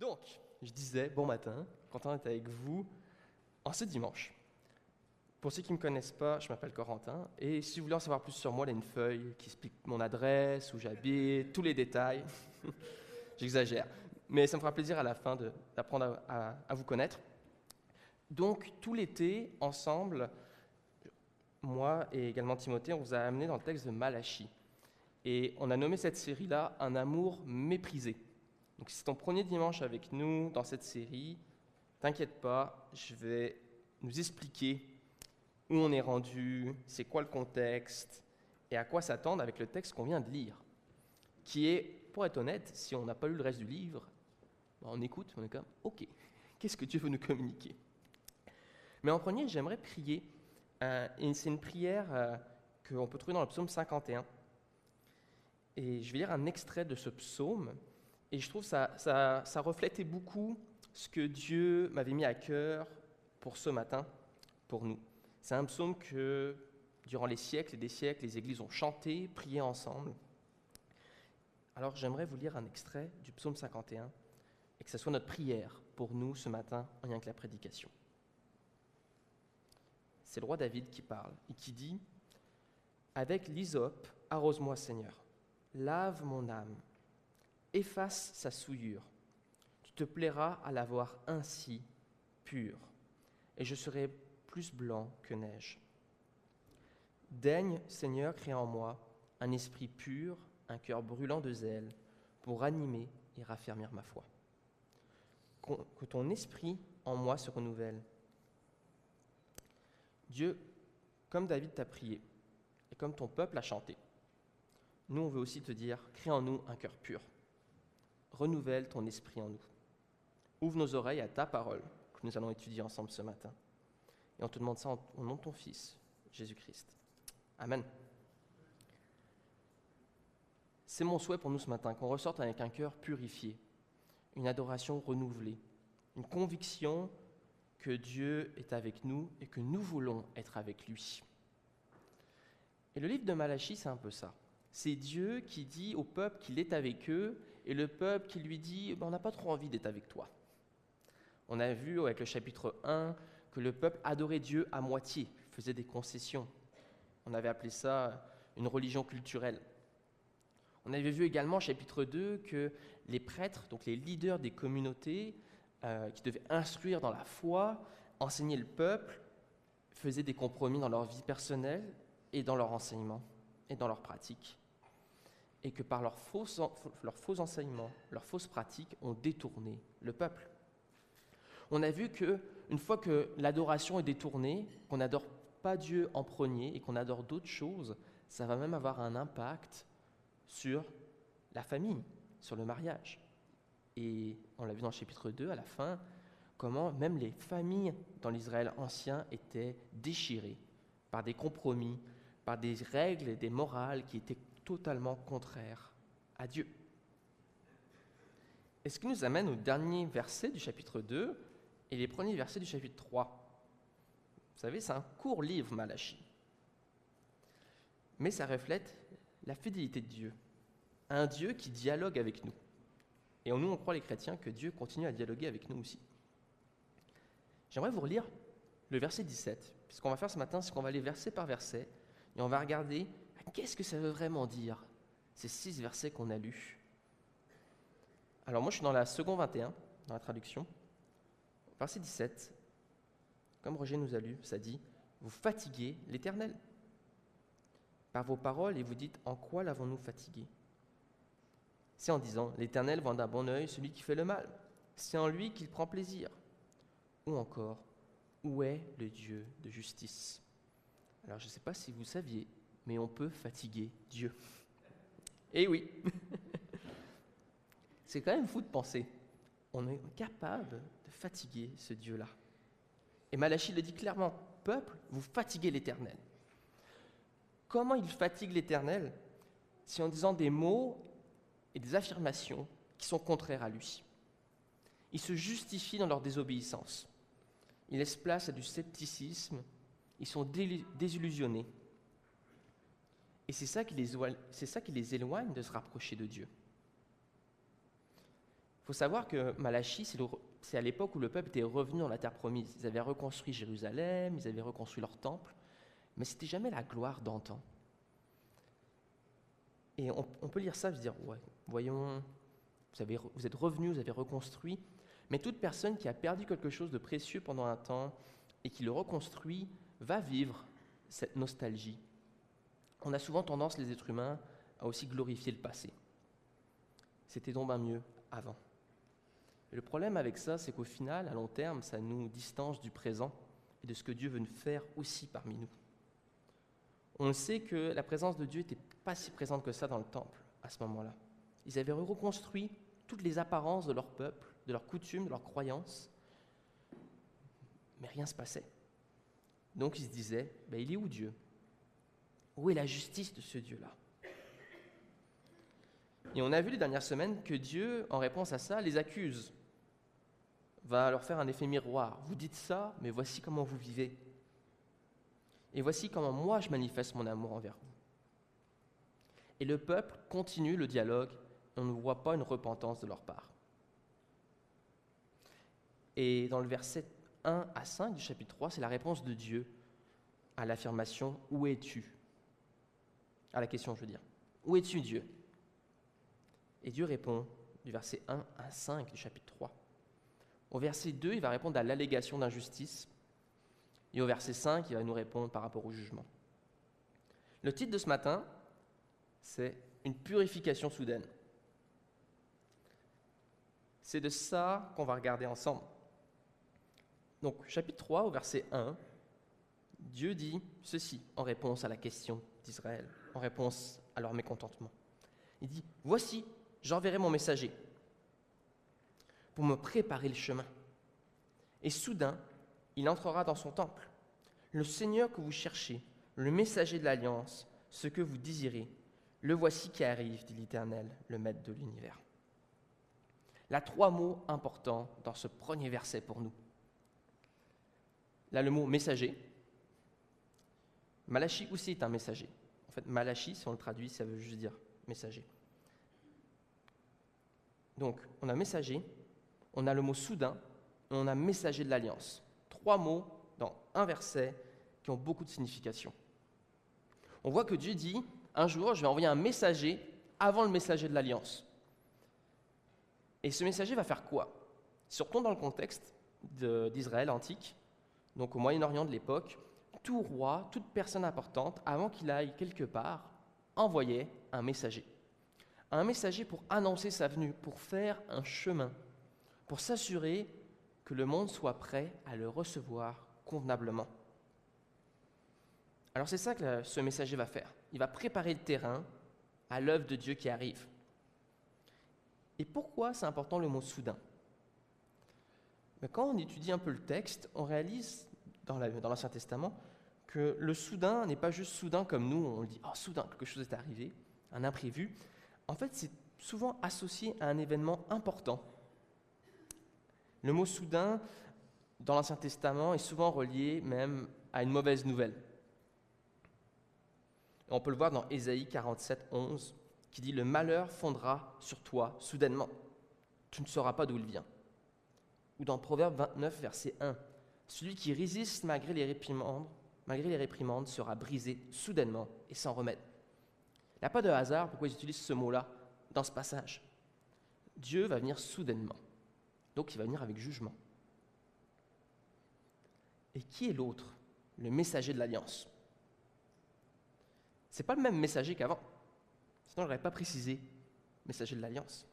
Donc, je disais, bon matin, content d'être avec vous en ce dimanche. Pour ceux qui ne me connaissent pas, je m'appelle Corentin, et si vous voulez en savoir plus sur moi, il y a une feuille qui explique mon adresse, où j'habite, tous les détails. J'exagère, mais ça me fera plaisir à la fin d'apprendre à vous connaître. Donc, tout l'été, ensemble, moi et également Timothée, on vous a amené dans le texte de Malachie. Et on a nommé cette série-là « Un amour méprisé ». Donc, si c'est ton premier dimanche avec nous dans cette série, t'inquiète pas, je vais nous expliquer où on est rendu, c'est quoi le contexte et à quoi s'attendre avec le texte qu'on vient de lire, qui est, pour être honnête, si on n'a pas lu le reste du livre, on écoute, on est comme « Ok, qu'est-ce que Dieu veut nous communiquer ?» Mais en premier, j'aimerais prier, et c'est une prière qu'on peut trouver dans le psaume 51. Et je vais lire un extrait de ce psaume, et je trouve que ça reflétait beaucoup ce que Dieu m'avait mis à cœur pour ce matin, pour nous. C'est un psaume que, durant les siècles et des siècles, les églises ont chanté, prié ensemble. Alors j'aimerais vous lire un extrait du psaume 51, et que ce soit notre prière pour nous ce matin, en lien avec la prédication. C'est le roi David qui parle, et qui dit « Avec l'hysope, arrose-moi, Seigneur. Lave mon âme, efface sa souillure. Tu te plairas à la voir ainsi pure, et je serai plus blanc que neige. Daigne, Seigneur, créer en moi un esprit pur, un cœur brûlant de zèle, pour animer et raffermir ma foi. Que ton esprit en moi se renouvelle. Dieu, comme David t'a prié, et comme ton peuple a chanté, nous, on veut aussi te dire, crée en nous un cœur pur. Renouvelle ton esprit en nous. Ouvre nos oreilles à ta parole, que nous allons étudier ensemble ce matin. Et on te demande ça au nom de ton Fils, Jésus-Christ. Amen. C'est mon souhait pour nous ce matin, qu'on ressorte avec un cœur purifié, une adoration renouvelée, une conviction que Dieu est avec nous et que nous voulons être avec lui. Et le livre de Malachie, c'est un peu ça. C'est Dieu qui dit au peuple qu'il est avec eux, et le peuple qui lui dit « on n'a pas trop envie d'être avec toi ». On a vu avec le chapitre 1 que le peuple adorait Dieu à moitié, faisait des concessions. On avait appelé ça une religion culturelle. On avait vu également au chapitre 2 que les prêtres, donc les leaders des communautés, qui devaient instruire dans la foi, enseigner le peuple, faisaient des compromis dans leur vie personnelle et dans leur enseignement et dans leur pratique. Et que par leurs faux enseignements, leurs fausses pratiques, ont détourné le peuple. On a vu qu'une fois que l'adoration est détournée, qu'on n'adore pas Dieu en premier et qu'on adore d'autres choses, ça va même avoir un impact sur la famille, sur le mariage. Et on l'a vu dans le chapitre 2, à la fin, comment même les familles dans l'Israël ancien étaient déchirées par des compromis, par des règles et des morales qui étaient totalement contraires à Dieu. Et ce qui nous amène au dernier verset du chapitre 2 et les premiers versets du chapitre 3. Vous savez, c'est un court livre, Malachie. Mais ça reflète la fidélité de Dieu, un Dieu qui dialogue avec nous. Et nous, on croit, les chrétiens, que Dieu continue à dialoguer avec nous aussi. J'aimerais vous relire le verset 17. Ce qu'on va faire ce matin, c'est qu'on va aller verset par verset, et on va regarder qu'est-ce que ça veut vraiment dire, ces 6 versets qu'on a lus. Alors moi, je suis dans la seconde 21, dans la traduction. Verset 17, comme Roger nous a lu, ça dit « Vous fatiguez l'Éternel par vos paroles et vous dites « En quoi l'avons-nous fatigué ?» C'est en disant « L'Éternel voit d'un bon œil celui qui fait le mal. C'est en lui qu'il prend plaisir. » Ou encore « Où est le Dieu de justice ?» Alors je ne sais pas si vous saviez, mais on peut fatiguer Dieu. Eh oui. C'est quand même fou de penser. On est capable de fatiguer ce Dieu-là. Et Malachie le dit clairement, « Peuple, vous fatiguez l'Éternel. » Comment il fatigue l'Éternel? C'est en disant des mots et des affirmations qui sont contraires à lui. Ils se justifient dans leur désobéissance. Ils laissent place à du scepticisme. Ils sont désillusionnés. Et c'est ça qui les éloigne de se rapprocher de Dieu. Il faut savoir que Malachie, c'est à l'époque où le peuple était revenu dans la terre promise. Ils avaient reconstruit Jérusalem, ils avaient reconstruit leur temple, mais ce n'était jamais la gloire d'antan. Et on peut lire ça et se dire, ouais, voyons, vous êtes revenus, vous avez reconstruit, mais toute personne qui a perdu quelque chose de précieux pendant un temps et qui le reconstruit va vivre cette nostalgie. On a souvent tendance, les êtres humains, à aussi glorifier le passé. C'était donc bien mieux avant. Et le problème avec ça, c'est qu'au final, à long terme, ça nous distance du présent et de ce que Dieu veut nous faire aussi parmi nous. On sait que la présence de Dieu n'était pas si présente que ça dans le temple à ce moment-là. Ils avaient reconstruit toutes les apparences de leur peuple, de leurs coutumes, de leurs croyances, mais rien ne se passait. Donc ils se disaient, il est où Dieu? Où est la justice de ce Dieu-là? Et on a vu les dernières semaines que Dieu, en réponse à ça, les accuse, va leur faire un effet miroir. Vous dites ça, mais voici comment vous vivez. Et voici comment moi je manifeste mon amour envers vous. Et le peuple continue le dialogue, et on ne voit pas une repentance de leur part. Et dans le verset 1 à 5 du chapitre 3, c'est la réponse de Dieu à l'affirmation « Où es-tu » à la question, je veux dire. « Où es-tu, Dieu » Et Dieu répond du verset 1 à 5 du chapitre 3. Au verset 2, il va répondre à l'allégation d'injustice. Et au verset 5, il va nous répondre par rapport au jugement. Le titre de ce matin, c'est « Une purification soudaine ». C'est de ça qu'on va regarder ensemble. Donc, chapitre 3, au verset 1, Dieu dit ceci en réponse à la question d'Israël, en réponse à leur mécontentement. Il dit « Voici, j'enverrai mon messager pour me préparer le chemin. Et soudain, il entrera dans son temple. Le Seigneur que vous cherchez, le messager de l'Alliance, ce que vous désirez, le voici qui arrive, dit l'Éternel, le Maître de l'univers. » Là, 3 mots importants dans ce premier verset pour nous. Là, le mot « messager ». Malachie aussi est un messager. En fait, Malachie, si on le traduit, ça veut juste dire « messager ». Donc, on a « messager », on a le mot « soudain », et on a « messager de l'Alliance ». 3 mots dans un verset qui ont beaucoup de signification. On voit que Dieu dit « Un jour, je vais envoyer un messager avant le messager de l'Alliance ». Et ce messager va faire quoi? Surtout dans le contexte d'Israël antique, donc au Moyen-Orient de l'époque, tout roi, toute personne importante, avant qu'il aille quelque part, envoyait un messager. Un messager pour annoncer sa venue, pour faire un chemin, pour s'assurer que le monde soit prêt à le recevoir convenablement. Alors c'est ça que ce messager va faire. Il va préparer le terrain à l'œuvre de Dieu qui arrive. Et pourquoi c'est important le mot « soudain » ? Quand on étudie un peu le texte, on réalise dans l'Ancien Testament que le soudain n'est pas juste soudain comme nous, on dit « Oh, soudain, quelque chose est arrivé », un imprévu. En fait, c'est souvent associé à un événement important. Le mot « soudain » dans l'Ancien Testament est souvent relié même à une mauvaise nouvelle. On peut le voir dans Ésaïe 47, 11, qui dit « Le malheur fondra sur toi soudainement. Tu ne sauras pas d'où il vient. » Ou dans Proverbe 29, verset 1, « Celui qui résiste malgré les réprimandes sera brisé soudainement et sans remède. » Il n'y a pas de hasard pourquoi ils utilisent ce mot-là dans ce passage. Dieu va venir soudainement. Donc il va venir avec jugement. Et qui est l'autre? Le messager de l'Alliance. Ce n'est pas le même messager qu'avant. Sinon, je n'aurais pas précisé messager de l'Alliance.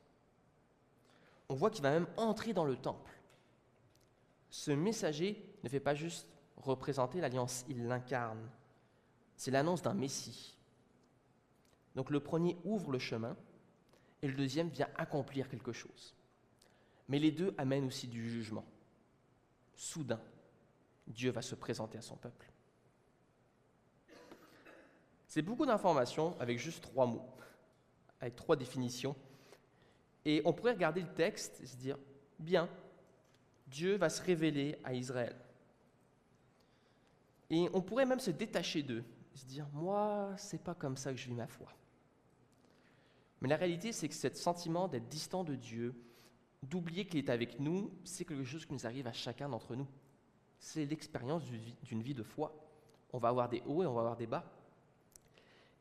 On voit qu'il va même entrer dans le temple. Ce messager ne fait pas juste représenter l'Alliance, il l'incarne. C'est l'annonce d'un Messie. Donc le premier ouvre le chemin et le deuxième vient accomplir quelque chose. Mais les deux amènent aussi du jugement. Soudain, Dieu va se présenter à son peuple. C'est beaucoup d'informations avec juste 3 mots, avec 3 définitions. Et on pourrait regarder le texte et se dire, bien, Dieu va se révéler à Israël. Et on pourrait même se détacher d'eux, se dire, moi, c'est pas comme ça que je vis ma foi. Mais la réalité, c'est que ce sentiment d'être distant de Dieu d'oublier qu'il est avec nous, c'est quelque chose qui nous arrive à chacun d'entre nous. C'est l'expérience d'une vie de foi. On va avoir des hauts et on va avoir des bas.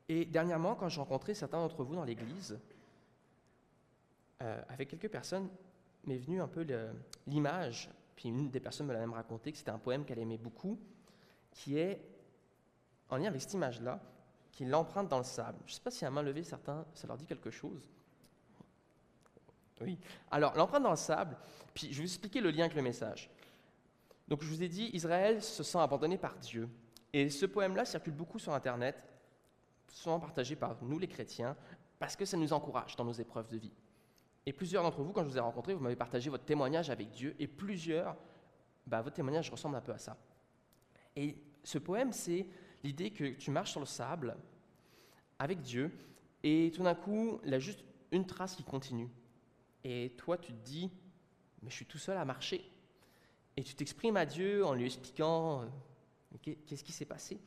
Et dernièrement, quand j'ai rencontré certains d'entre vous dans l'église, avec quelques personnes, m'est venue un peu l'image, puis une des personnes me l'a même raconté, que c'était un poème qu'elle aimait beaucoup, qui est, en lien avec cette image-là, qui est l'empreinte dans le sable. Je ne sais pas si à main levée, certains, ça leur dit quelque chose. Oui. Alors, l'empreinte dans le sable, puis je vais vous expliquer le lien avec le message. Donc, je vous ai dit, Israël se sent abandonné par Dieu. Et ce poème-là circule beaucoup sur Internet, souvent partagé par nous, les chrétiens, parce que ça nous encourage dans nos épreuves de vie. Et plusieurs d'entre vous, quand je vous ai rencontrés, vous m'avez partagé votre témoignage avec Dieu, et plusieurs, votre témoignage ressemble un peu à ça. Et ce poème, c'est l'idée que tu marches sur le sable avec Dieu, et tout d'un coup, il y a juste une trace qui continue. Et toi, tu te dis, mais je suis tout seul à marcher. Et tu t'exprimes à Dieu en lui expliquant qu'est-ce qui s'est passé.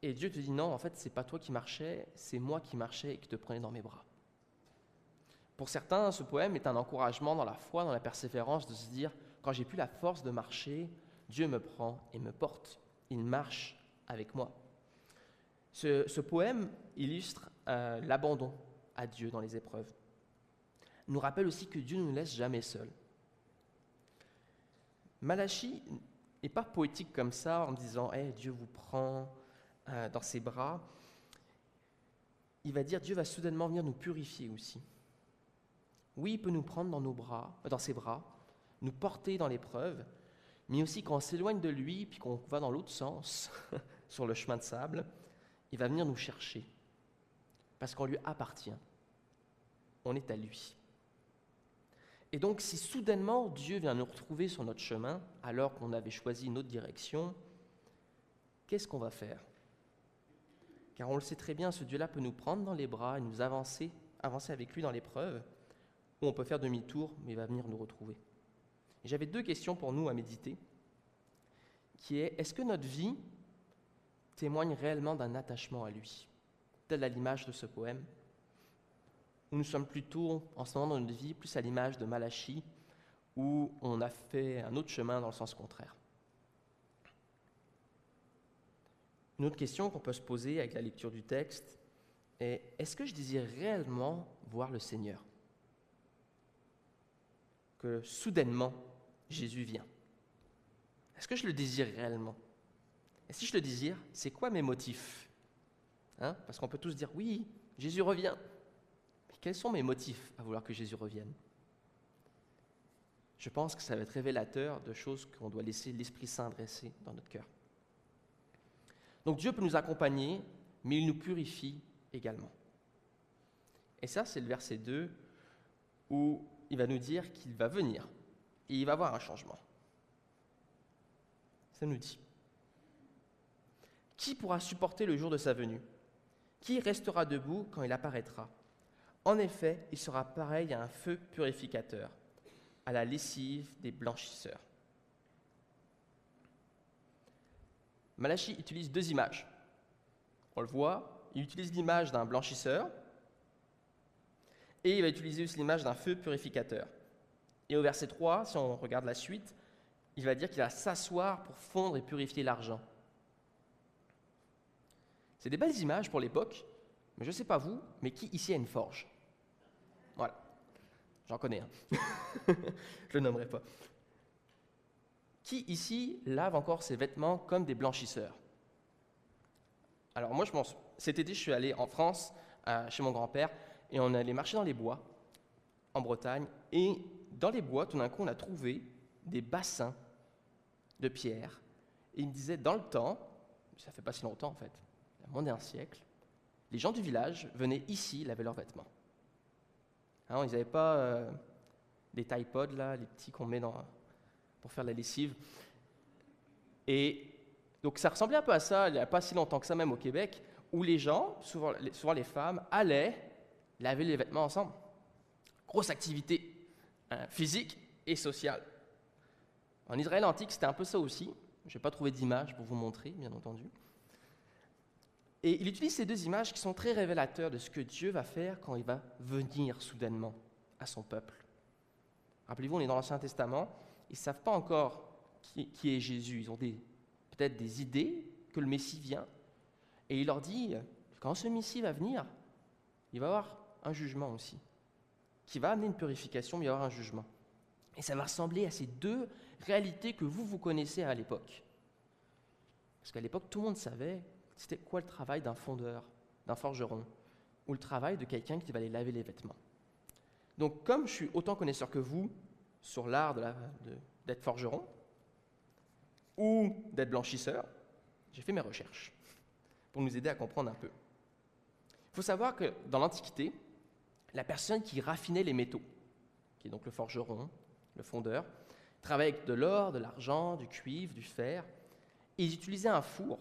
Et Dieu te dit, non, en fait, ce n'est pas toi qui marchais, c'est moi qui marchais et qui te prenais dans mes bras. Pour certains, ce poème est un encouragement dans la foi, dans la persévérance, de se dire, quand j'ai plus la force de marcher, Dieu me prend et me porte. Il marche avec moi. Ce poème illustre l'abandon à Dieu dans les épreuves. Il nous rappelle aussi que Dieu ne nous laisse jamais seuls. Malachie n'est pas poétique comme ça, en disant hey, « Dieu vous prend dans ses bras ». Il va dire « Dieu va soudainement venir nous purifier aussi ». Oui, il peut nous prendre dans ses bras, nous porter dans l'épreuve, mais aussi quand on s'éloigne de lui, puis qu'on va dans l'autre sens, sur le chemin de sable, il va venir nous chercher, parce qu'on lui appartient. On est à lui. Et donc, si soudainement Dieu vient nous retrouver sur notre chemin, alors qu'on avait choisi une autre direction, qu'est-ce qu'on va faire? Car on le sait très bien, ce Dieu-là peut nous prendre dans les bras et nous avancer avec lui dans l'épreuve, ou on peut faire demi-tour, mais il va venir nous retrouver. Et j'avais 2 questions pour nous à méditer, qui est, est-ce que notre vie témoigne réellement d'un attachement à lui, tel à l'image de ce poème, où nous sommes plutôt, en ce moment dans notre vie, plus à l'image de Malachie, où on a fait un autre chemin dans le sens contraire. Une autre question qu'on peut se poser avec la lecture du texte est, est-ce que je désire réellement voir le Seigneur? Que soudainement, Jésus vient. Est-ce que je le désire réellement? Et si je le désire, c'est quoi mes motifs? Parce qu'on peut tous dire, oui, Jésus revient. Mais quels sont mes motifs à vouloir que Jésus revienne? Je pense que ça va être révélateur de choses qu'on doit laisser l'Esprit Saint dresser dans notre cœur. Donc Dieu peut nous accompagner, mais il nous purifie également. Et ça, c'est le verset 2, où il va nous dire qu'il va venir, et il va y avoir un changement. Ça nous dit, qui pourra supporter le jour de sa venue? Qui restera debout quand il apparaîtra? En effet, il sera pareil à un feu purificateur, à la lessive des blanchisseurs. Malachie utilise 2 images. On le voit, il utilise l'image d'un blanchisseur et il va utiliser aussi l'image d'un feu purificateur. Et au verset 3, si on regarde la suite, il va dire qu'il va s'asseoir pour fondre et purifier l'argent. C'est des belles images pour l'époque, mais je ne sais pas vous, mais qui ici a une forge? Voilà, j'en connais un. Je ne le nommerai pas. Qui ici lave encore ses vêtements comme des blanchisseurs? Alors moi, cet été, je suis allé en France, chez mon grand-père, et on allait marcher dans les bois, en Bretagne, et dans les bois, tout d'un coup, on a trouvé des bassins de pierre, et il me disait, dans le temps, ça fait pas si longtemps en fait, il y a moins d'un siècle, les gens du village venaient ici laver leurs vêtements. Ils n'avaient pas des Tide-Pods, là, les petits qu'on met pour faire la lessive. Et donc ça ressemblait un peu à ça, il n'y a pas si longtemps que ça, même au Québec, où les gens, souvent les femmes, allaient laver les vêtements ensemble. Grosse activité physique et sociale. En Israël antique, c'était un peu ça aussi. Je n'ai pas trouvé d'image pour vous montrer, bien entendu. Et il utilise ces 2 images qui sont très révélateurs de ce que Dieu va faire quand il va venir soudainement à son peuple. Rappelez-vous, on est dans l'Ancien Testament, ils ne savent pas encore qui est Jésus. Ils ont peut-être des idées que le Messie vient. Et il leur dit, quand ce Messie va venir, il va y avoir un jugement aussi, qui va amener une purification, mais il va y avoir un jugement. Et ça va ressembler à ces deux réalités que vous connaissez à l'époque. Parce qu'à l'époque, tout le monde savait c'était quoi le travail d'un fondeur, d'un forgeron, ou le travail de quelqu'un qui va aller laver les vêtements. Donc, comme je suis autant connaisseur que vous sur l'art d'être forgeron, ou d'être blanchisseur, j'ai fait mes recherches pour nous aider à comprendre un peu. Il faut savoir que dans l'Antiquité, la personne qui raffinait les métaux, qui est donc le forgeron, le fondeur, travaillait avec de l'or, de l'argent, du cuivre, du fer, et ils utilisaient un four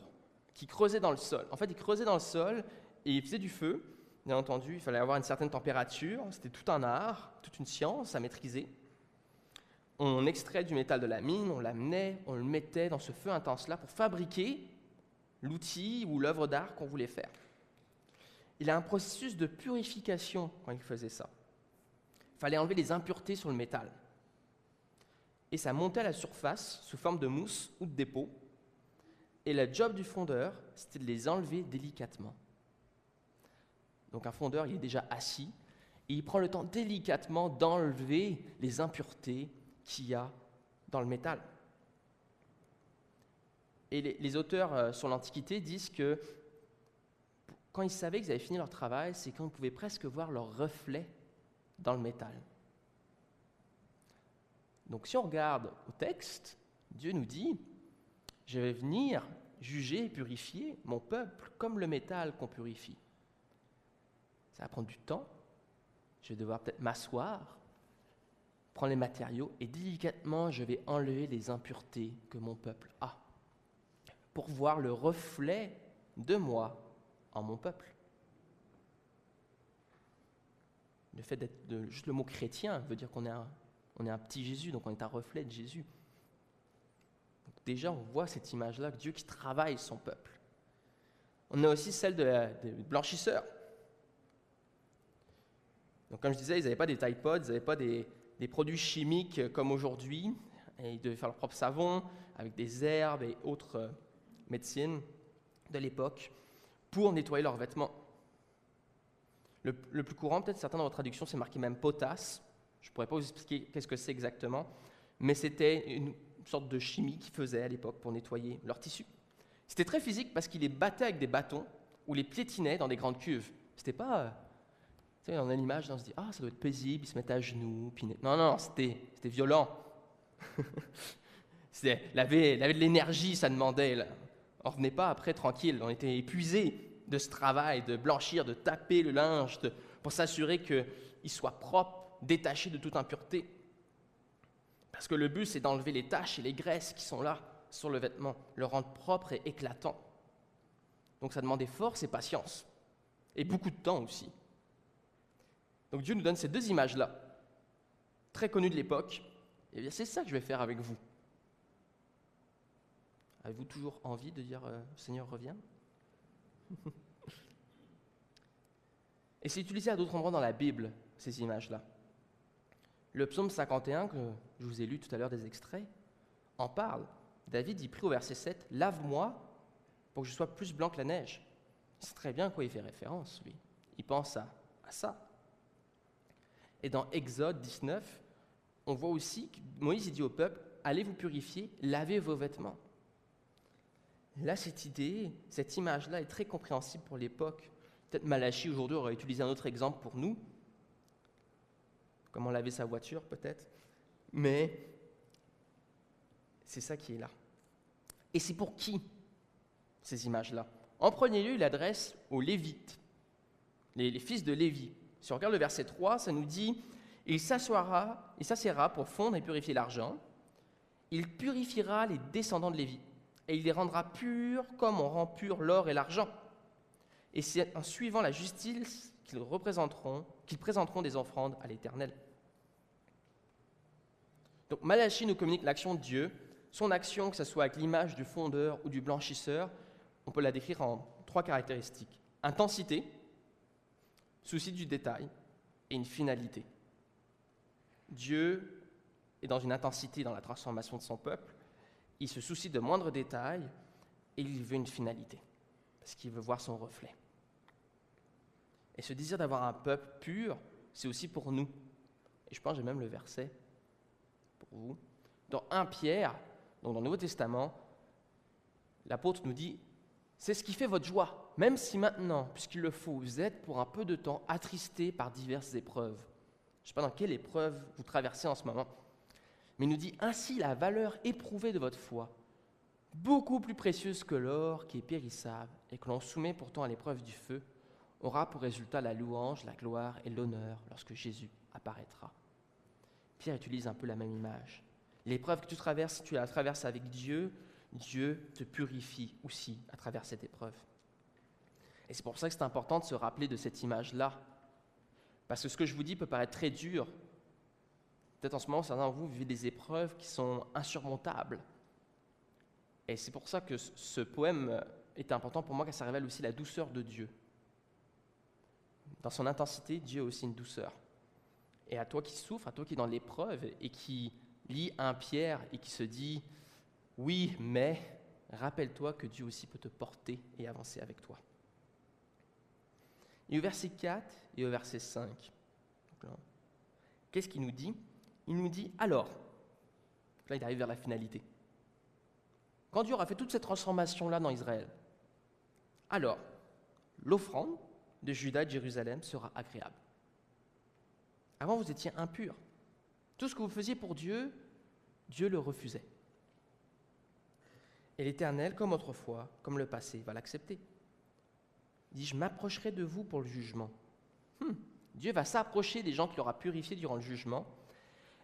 qui creusait dans le sol. En fait, ils creusaient dans le sol et ils faisaient du feu. Bien entendu, il fallait avoir une certaine température, c'était tout un art, toute une science à maîtriser. On extrait du métal de la mine, on l'amenait, on le mettait dans ce feu intense-là pour fabriquer l'outil ou l'œuvre d'art qu'on voulait faire. Il y a un processus de purification quand il faisait ça. Il fallait enlever les impuretés sur le métal. Et ça montait à la surface sous forme de mousse ou de dépôt. Et le job du fondeur, c'était de les enlever délicatement. Donc un fondeur, il est déjà assis, et il prend le temps délicatement d'enlever les impuretés qu'il y a dans le métal. Et les auteurs sur l'Antiquité disent que quand ils savaient qu'ils avaient fini leur travail, c'est qu'on pouvait presque voir leur reflet dans le métal. Donc si on regarde au texte, Dieu nous dit « Je vais venir juger et purifier mon peuple comme le métal qu'on purifie. » Ça va prendre du temps, je vais devoir peut-être m'asseoir, prendre les matériaux et délicatement je vais enlever les impuretés que mon peuple a pour voir le reflet de moi en mon peuple. Le fait d'être juste le mot chrétien veut dire qu'on est un petit Jésus, donc on est un reflet de Jésus. Donc déjà, on voit cette image-là, Dieu qui travaille son peuple. On a aussi celle des blanchisseurs. Donc comme je disais, ils n'avaient pas des Tide Pods, ils n'avaient pas des produits chimiques comme aujourd'hui. Et ils devaient faire leur propre savon avec des herbes et autres médecines de l'époque pour nettoyer leurs vêtements. Le plus courant, peut-être certains dans vos traductions, c'est marqué même potasse. Je ne pourrais pas vous expliquer qu'est-ce que c'est exactement, mais c'était une sorte de chimie qu'ils faisaient à l'époque pour nettoyer leurs tissus. C'était très physique parce qu'ils les battaient avec des bâtons ou les piétinaient dans des grandes cuves. C'était pas... tu sais, on a l'image, on se dit « Ah, ça doit être paisible, ils se mettent à genoux. » Non, c'était violent. Laver de l'énergie, ça demandait. Là. On ne revenait pas après tranquille, on était épuisés de ce travail, de blanchir, de taper le linge, pour s'assurer qu'il soit propre, détaché de toute impureté. Parce que le but, c'est d'enlever les taches et les graisses qui sont là, sur le vêtement, le rendre propre et éclatant. Donc ça demandait force et patience, et beaucoup de temps aussi. Donc Dieu nous donne ces deux images-là, très connues de l'époque, et bien c'est ça que je vais faire avec vous. Avez-vous toujours envie de dire « Seigneur, reviens » Et c'est utilisé à d'autres endroits dans la Bible, ces images-là. Le psaume 51, que je vous ai lu tout à l'heure des extraits, en parle. David y prie au verset 7, « Lave-moi pour que je sois plus blanc que la neige. » Il sait très bien à quoi il fait référence, lui. Il pense à ça. Et dans Exode 19, on voit aussi que Moïse dit au peuple, « Allez vous purifier, lavez vos vêtements. » Là, cette idée, cette image-là est très compréhensible pour l'époque. Peut-être Malachie, aujourd'hui, aurait utilisé un autre exemple pour nous. Comment laver sa voiture, peut-être. Mais c'est ça qui est là. Et c'est pour qui, ces images-là? En premier lieu, il adresse aux Lévites, les fils de Lévi. Si on regarde le verset 3, ça nous dit « Il s'assiera pour fondre et purifier l'argent. Il purifiera les descendants de Lévi. Et il les rendra purs comme on rend pur l'or et l'argent. Et c'est en suivant la justice qu'ils présenteront des offrandes à l'Éternel. » Donc Malachie nous communique l'action de Dieu. Son action, que ce soit avec l'image du fondeur ou du blanchisseur, on peut la décrire en 3 caractéristiques. Intensité, souci du détail et une finalité. Dieu est dans une intensité dans la transformation de son peuple, il se soucie de moindres détails et il veut une finalité, parce qu'il veut voir son reflet. Et ce désir d'avoir un peuple pur, c'est aussi pour nous. Et je pense que j'ai même le verset pour vous. Dans 1 Pierre, donc dans le Nouveau Testament, l'apôtre nous dit « C'est ce qui fait votre joie, même si maintenant, puisqu'il le faut, vous êtes pour un peu de temps attristés par diverses épreuves. » Je ne sais pas dans quelle épreuve vous traversez en ce moment. Mais il nous dit « Ainsi la valeur éprouvée de votre foi, beaucoup plus précieuse que l'or qui est périssable et que l'on soumet pourtant à l'épreuve du feu, aura pour résultat la louange, la gloire et l'honneur lorsque Jésus apparaîtra. » Pierre utilise un peu la même image. L'épreuve que tu traverses, si tu la traverses avec Dieu, Dieu te purifie aussi à travers cette épreuve. Et c'est pour ça que c'est important de se rappeler de cette image-là. Parce que ce que je vous dis peut paraître très dur. Peut-être en ce moment, certains d'entre vous vivez des épreuves qui sont insurmontables. Et c'est pour ça que ce poème est important pour moi, car ça révèle aussi la douceur de Dieu. Dans son intensité, Dieu a aussi une douceur. Et à toi qui souffres, à toi qui es dans l'épreuve et qui lit 1 Pierre et qui se dit « Oui, mais rappelle-toi que Dieu aussi peut te porter et avancer avec toi. » Et au verset 4 et au verset 5, qu'est-ce qu'il nous dit ? Il nous dit « Alors », là il arrive vers la finalité, quand Dieu aura fait toute cette transformation-là dans Israël, alors l'offrande de Juda et de Jérusalem sera agréable. Avant, vous étiez impurs. Tout ce que vous faisiez pour Dieu, Dieu le refusait. Et l'Éternel, comme autrefois, comme le passé, va l'accepter. Il dit, je m'approcherai de vous pour le jugement. Dieu va s'approcher des gens qu'il aura purifiés durant le jugement,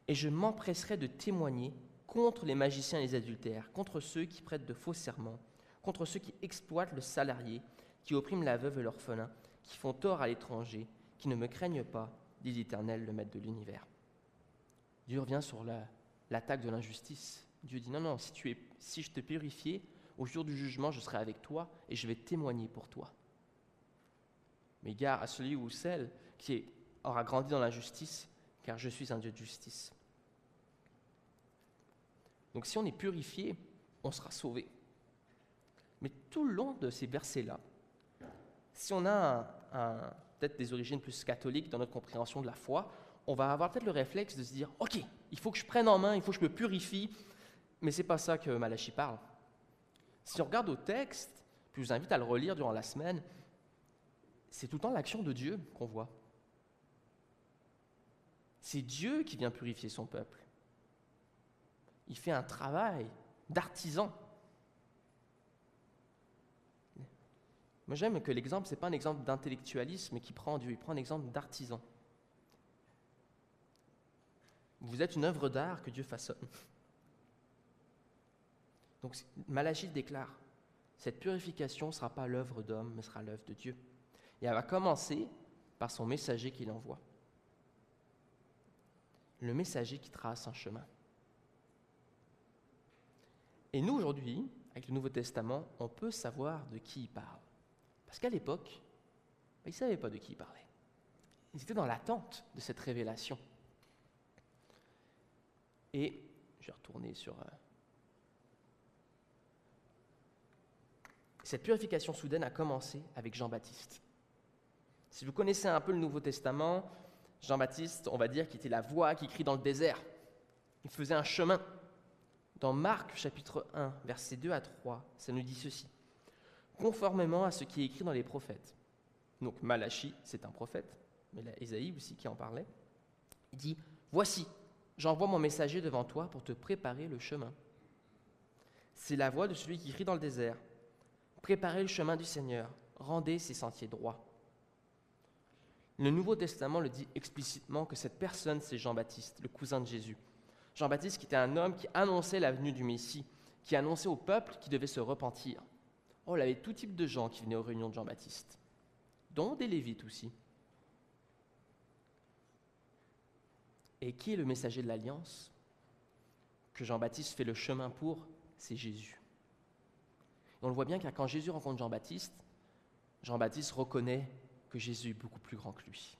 et je m'empresserai de témoigner contre les magiciens et les adultères, contre ceux qui prêtent de faux serments, contre ceux qui exploitent le salarié, qui oppriment la veuve et l'orphelin, qui font tort à l'étranger, qui ne me craignent pas, dit l'Éternel, le Maître de l'univers. Dieu revient sur l'attaque de l'injustice. Dieu dit, non, si je te purifiais, au jour du jugement, je serai avec toi et je vais témoigner pour toi. Mais gare à celui ou celle qui aura grandi dans l'injustice, car je suis un Dieu de justice. Donc si on est purifié, on sera sauvé. Mais tout le long de ces versets-là, si on a peut-être des origines plus catholiques dans notre compréhension de la foi, on va avoir peut-être le réflexe de se dire « Ok, il faut que je prenne en main, il faut que je me purifie », mais ce n'est pas ça que Malachie parle. Si on regarde au texte, puis je vous invite à le relire durant la semaine, c'est tout le temps l'action de Dieu qu'on voit. C'est Dieu qui vient purifier son peuple. Il fait un travail d'artisan. Moi, j'aime que l'exemple, ce n'est pas un exemple d'intellectualisme qui prend Dieu, il prend un exemple d'artisan. Vous êtes une œuvre d'art que Dieu façonne. Donc, Malachie déclare, cette purification ne sera pas l'œuvre d'homme, mais sera l'œuvre de Dieu. Et elle va commencer par son messager qui l'envoie. Le messager qui trace un chemin. Et nous, aujourd'hui, avec le Nouveau Testament, on peut savoir de qui il parle. Parce qu'à l'époque, ils ne savaient pas de qui il parlait. Ils étaient dans l'attente de cette révélation. Et je vais retourner sur... Cette purification soudaine a commencé avec Jean-Baptiste. Si vous connaissez un peu le Nouveau Testament, Jean-Baptiste, on va dire qu'il était la voix qui crie dans le désert. Il faisait un chemin. Dans Marc, chapitre 1, versets 2 à 3, ça nous dit ceci. Conformément à ce qui est écrit dans les prophètes. Donc Malachie, c'est un prophète, mais il y a Ésaïe aussi qui en parlait. Il dit, « Voici, j'envoie mon messager devant toi pour te préparer le chemin. » C'est la voix de celui qui crie dans le désert. « Préparez le chemin du Seigneur, rendez ses sentiers droits. » Le Nouveau Testament le dit explicitement que cette personne, c'est Jean-Baptiste, le cousin de Jésus. Jean-Baptiste qui était un homme qui annonçait la venue du Messie, qui annonçait au peuple qui devait se repentir. Oh, il y avait tout type de gens qui venaient aux réunions de Jean-Baptiste, dont des Lévites aussi. Et qui est le messager de l'Alliance que Jean-Baptiste fait le chemin pour? C'est Jésus. Et on le voit bien car quand Jésus rencontre Jean-Baptiste, Jean-Baptiste reconnaît que Jésus est beaucoup plus grand que lui.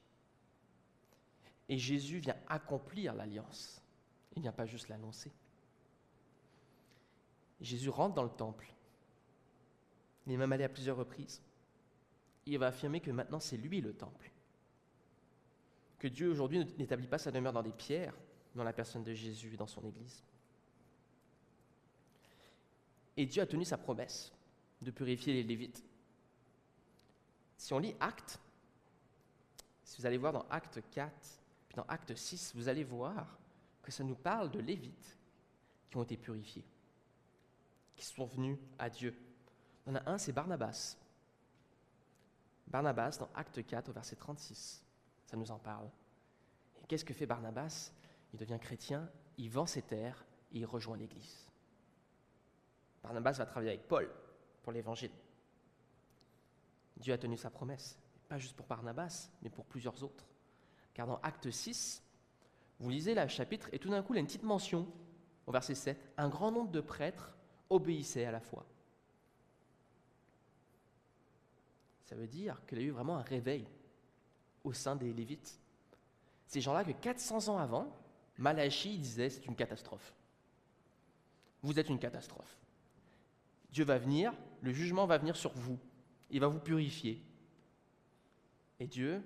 Et Jésus vient accomplir l'Alliance. il ne vient pas juste l'annoncer. Jésus rentre dans le temple. Il est même allé à plusieurs reprises. Il va affirmer que maintenant c'est lui le temple. Que Dieu aujourd'hui n'établit pas sa demeure dans des pierres, mais dans la personne de Jésus et dans son Église. Et Dieu a tenu sa promesse de purifier les Lévites. Si on lit Actes, si vous allez voir dans Actes 4, puis dans Actes 6, vous allez voir que ça nous parle de Lévites qui ont été purifiés, qui sont venus à Dieu. Il y en a un, c'est Barnabas. Barnabas, dans Actes 4, au verset 36, ça nous en parle. Et qu'est-ce que fait Barnabas? Il devient chrétien, il vend ses terres et il rejoint l'Église. Barnabas va travailler avec Paul pour l'Évangile. Dieu a tenu sa promesse, pas juste pour Barnabas, mais pour plusieurs autres. Car dans Acte 6, vous lisez le chapitre et tout d'un coup, il y a une petite mention au verset 7. Un grand nombre de prêtres obéissaient à la foi. Ça veut dire qu'il y a eu vraiment un réveil au sein des Lévites. Ces gens-là que 400 ans avant, Malachie disait c'est une catastrophe. Vous êtes une catastrophe. Dieu va venir, le jugement va venir sur vous. Il va vous purifier. Et Dieu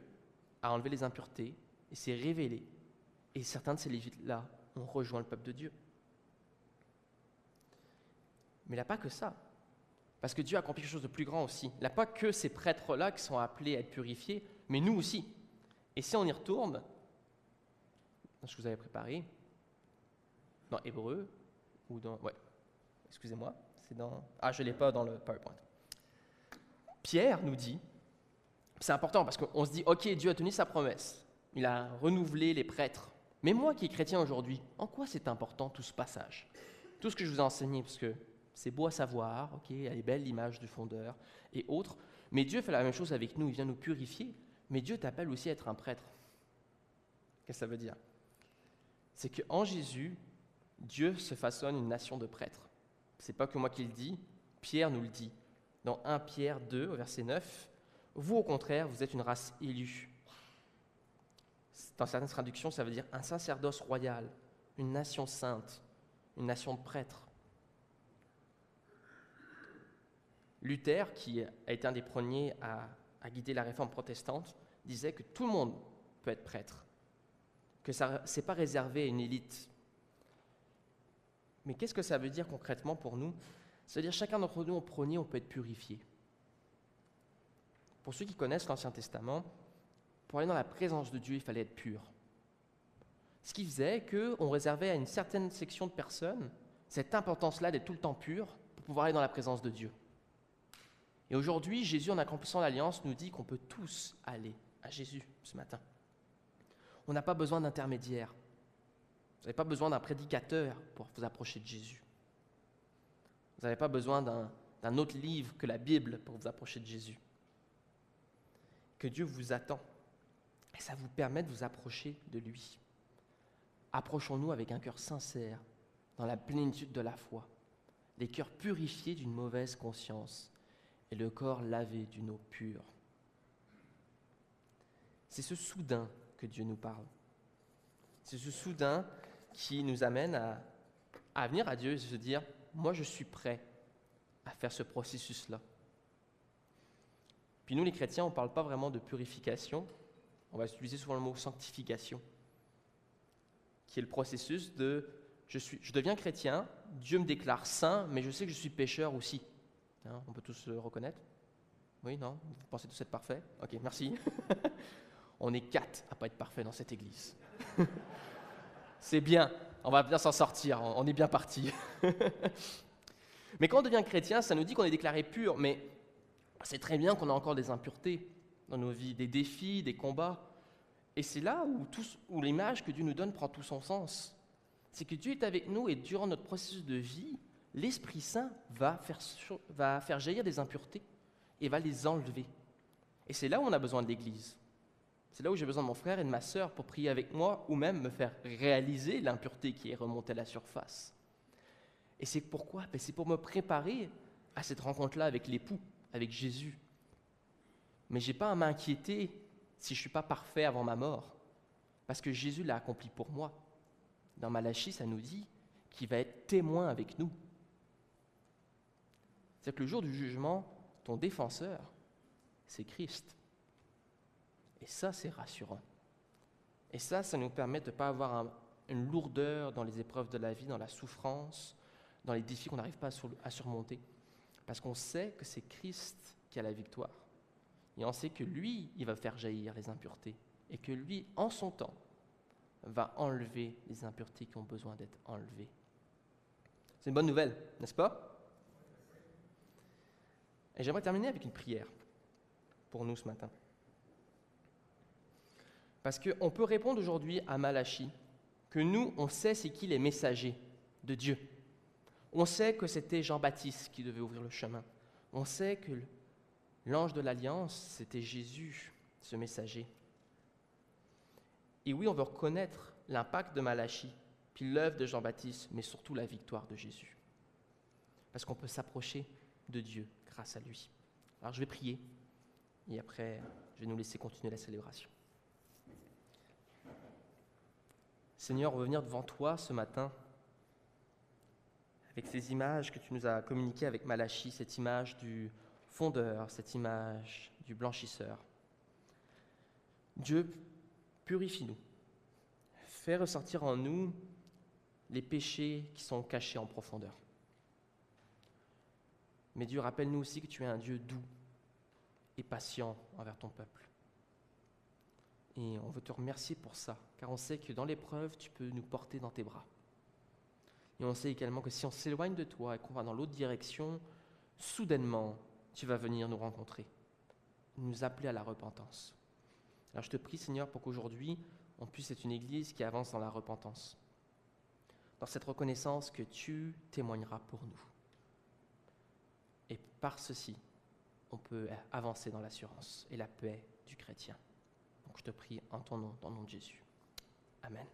a enlevé les impuretés et s'est révélé. Et certains de ces Lévites-là ont rejoint le peuple de Dieu. Mais il n'a pas que ça. Parce que Dieu a accompli quelque chose de plus grand aussi. Il n'a pas que ces prêtres-là qui sont appelés à être purifiés, mais nous aussi. Et si on y retourne, dans ce que vous avez préparé, dans Hébreux, ou dans... Ouais, excusez-moi, c'est dans... Ah, je ne l'ai pas dans le PowerPoint. Pierre nous dit, c'est important parce qu'on se dit, ok, Dieu a tenu sa promesse, il a renouvelé les prêtres. Mais moi qui est chrétien aujourd'hui, en quoi c'est important tout ce passage? Tout ce que je vous ai enseigné, parce que c'est beau à savoir, ok, elle est belle l'image du fondeur et autres, mais Dieu fait la même chose avec nous, il vient nous purifier, mais Dieu t'appelle aussi à être un prêtre. Qu'est-ce que ça veut dire? C'est qu'en Jésus, Dieu se façonne une nation de prêtres. C'est pas que moi qui le dis, Pierre nous le dit. Dans 1 Pierre 2, au verset 9, « Vous, au contraire, vous êtes une race élue. » Dans certaines traductions, ça veut dire un sacerdoce royal, une nation sainte, une nation de prêtres. Luther, qui a été un des premiers à guider la réforme protestante, disait que tout le monde peut être prêtre, que ça n'est pas réservé à une élite. Mais qu'est-ce que ça veut dire concrètement pour nous? C'est-à-dire chacun d'entre nous, en premier, on peut être purifié. Pour ceux qui connaissent l'Ancien Testament, pour aller dans la présence de Dieu, il fallait être pur. Ce qui faisait qu'on réservait à une certaine section de personnes cette importance-là d'être tout le temps pur pour pouvoir aller dans la présence de Dieu. Et aujourd'hui, Jésus, en accomplissant l'alliance, nous dit qu'on peut tous aller à Jésus ce matin. On n'a pas besoin d'intermédiaire. Vous n'avez pas besoin d'un prédicateur pour vous approcher de Jésus. Vous n'avez pas besoin d'un autre livre que la Bible pour vous approcher de Jésus. Que Dieu vous attend. Et ça vous permet de vous approcher de lui. Approchons-nous avec un cœur sincère, dans la plénitude de la foi, les cœurs purifiés d'une mauvaise conscience et le corps lavé d'une eau pure. C'est ce soudain que Dieu nous parle. C'est ce soudain qui nous amène à venir à Dieu et se dire « Moi, je suis prêt à faire ce processus-là. » Puis nous, les chrétiens, on ne parle pas vraiment de purification. On va utiliser souvent le mot « sanctification », qui est le processus de je deviens chrétien, Dieu me déclare saint, mais je sais que je suis pécheur aussi. Hein, on peut tous le reconnaître? Oui, non? Vous pensez tous être parfaits? Ok, merci. On est 4 à ne pas être parfaits dans cette église. C'est bien, on va bien s'en sortir, on est bien parti. Mais quand on devient chrétien, ça nous dit qu'on est déclaré pur, mais c'est très bien qu'on a encore des impuretés dans nos vies, des défis, des combats. Et c'est là où l'image que Dieu nous donne prend tout son sens. C'est que Dieu est avec nous et durant notre processus de vie, l'Esprit Saint va faire jaillir des impuretés et va les enlever. Et c'est là où on a besoin de l'Église. C'est là où j'ai besoin de mon frère et de ma sœur pour prier avec moi ou même me faire réaliser l'impureté qui est remontée à la surface. Et c'est pourquoi? C'est pour me préparer à cette rencontre-là avec l'époux, avec Jésus. Mais je n'ai pas à m'inquiéter si je ne suis pas parfait avant ma mort, parce que Jésus l'a accompli pour moi. Dans Malachie, ça nous dit qu'il va être témoin avec nous. C'est-à-dire que le jour du jugement, ton défenseur, c'est Christ. Et ça, c'est rassurant. Et ça nous permet de ne pas avoir une lourdeur dans les épreuves de la vie, dans la souffrance, dans les défis qu'on n'arrive pas à surmonter. Parce qu'on sait que c'est Christ qui a la victoire. Et on sait que lui, il va faire jaillir les impuretés. Et que lui, en son temps, va enlever les impuretés qui ont besoin d'être enlevées. C'est une bonne nouvelle, n'est-ce pas? Et j'aimerais terminer avec une prière pour nous ce matin. Parce qu'on peut répondre aujourd'hui à Malachie que nous, on sait c'est qui les messagers de Dieu. On sait que c'était Jean-Baptiste qui devait ouvrir le chemin. On sait que l'ange de l'Alliance, c'était Jésus, ce messager. Et oui, on veut reconnaître l'impact de Malachie, puis l'œuvre de Jean-Baptiste, mais surtout la victoire de Jésus. Parce qu'on peut s'approcher de Dieu grâce à lui. Alors je vais prier, et après, je vais nous laisser continuer la célébration. Seigneur, on veut venir devant toi ce matin avec ces images que tu nous as communiquées avec Malachie, cette image du fondeur, cette image du blanchisseur. Dieu, purifie-nous. Fais ressortir en nous les péchés qui sont cachés en profondeur. Mais Dieu, rappelle-nous aussi que tu es un Dieu doux et patient envers ton peuple. Et on veut te remercier pour ça, car on sait que dans l'épreuve, tu peux nous porter dans tes bras. Et on sait également que si on s'éloigne de toi et qu'on va dans l'autre direction, soudainement, tu vas venir nous rencontrer, nous appeler à la repentance. Alors je te prie, Seigneur, pour qu'aujourd'hui, on puisse être une église qui avance dans la repentance, dans cette reconnaissance que tu témoigneras pour nous. Et par ceci, on peut avancer dans l'assurance et la paix du chrétien. Donc je te prie en ton nom, dans le nom de Jésus. Amen.